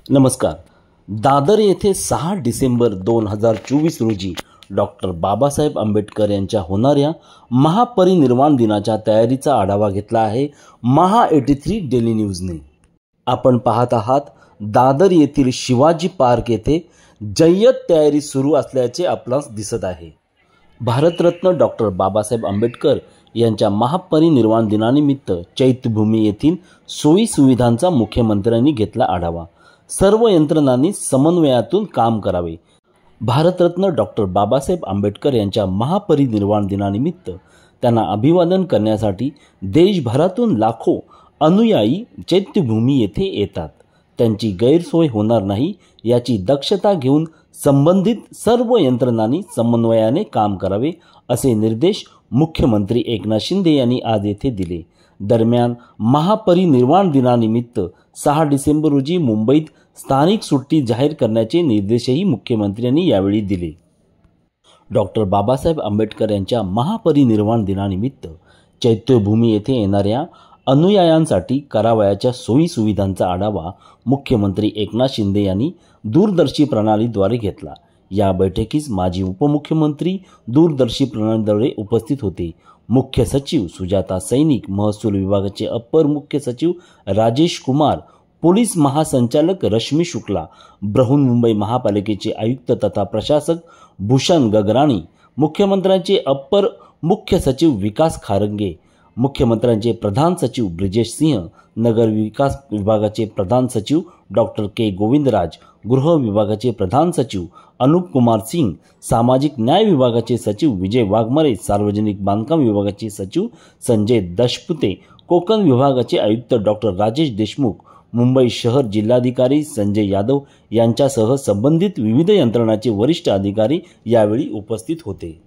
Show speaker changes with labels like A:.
A: नमस्कार. दादर येथे 6 डिसेंबर 2024 रोजी डॉक्टर बाबासाहेब आंबेडकर यांच्या होणाऱ्या महापरिनिर्वाण दिनाच्या तयारीचा आढावा घेतला आहे महा 83 डेली न्यूजने. आपण पाहत आहात दादर येथील शिवाजी पार्क येथे जय्यत तयारी सुरू असल्याचे आपणास दिसत आहे. भारतरत्न डॉक्टर बाबासाहेब आंबेडकर यांच्या महापरिनिर्वाण दिनानिमित्त चैत्यभूमी येथील सोयी सुविधांचा मुख्यमंत्र्यांनी घेतला आढावा. सर्व यंत्रणांनी समन्वयातून काम करावे. भारतरत्न डॉक्टर बाबासाहेब आंबेडकर यांच्या महापरिनिर्वाण दिनानिमित्त त्यांना अभिवादन करण्यासाठी देशभरातून लाखो अनुयायी चैत्यभूमी येथे येतात. त्यांची गैरसोय होणार नाही याची दक्षता घेऊन संबंधित सर्व यंत्रणांनी समन्वयाने काम करावे असे निर्देश मुख्यमंत्री एकनाथ शिंदे यांनी आज येथे दिले. दरम्यान महापरिनिर्वाण दिनानिमित्त 6 डिसेंबर रोजी मुंबईत स्थानिक सुट्टी जाहीर करण्याचे निर्देशही मुख्यमंत्र्यांनी यावेळी दिले. डॉक्टर बाबासाहेब आंबेडकर यांच्या महापरिनिर्वाण दिनानिमित्त चैत्यभूमी येथे येणाऱ्या अनुयायांसाठी करावयाच्या सोयी सुविधांचा आढावा मुख्यमंत्री एकनाथ शिंदे यांनी दूरदर्शी प्रणालीद्वारे घेतला. या बैठकीस माजी उपमुख्यमंत्री दूरदर्शी प्रणालीद्वारे उपस्थित होते. मुख्य सचिव सुजाता सैनिक, महसूल विभागाचे अप्पर मुख्य सचिव राजेश कुमार, पोलीस महासंचालक रश्मी शुक्ला, बृहन्मुंबई महापालिकेचे आयुक्त तथा प्रशासक भूषण गगराणी, मुख्यमंत्र्यांचे अप्पर मुख्य सचिव विकास खारंगे, मुख्यमंत्र्यांचे प्रधान सचिव ब्रिजेश सिंह, नगर विकास विभागाचे प्रधान सचिव डॉक्टर के गोविंदराज, गृह विभागाचे प्रधान सचिव अनुप कुमार सिंग, सामाजिक न्याय विभागाचे सचिव विजय वाघमारे, सार्वजनिक बांधकाम विभागाचे सचिव संजय दशपुते, कोकण विभागाचे आयुक्त डॉक्टर राजेश देशमुख, मुंबई शहर जिल्हाधिकारी संजय यादव यांच्यासह संबंधित विविध यंत्रणाचे वरिष्ठ अधिकारी यावेळी उपस्थित होते.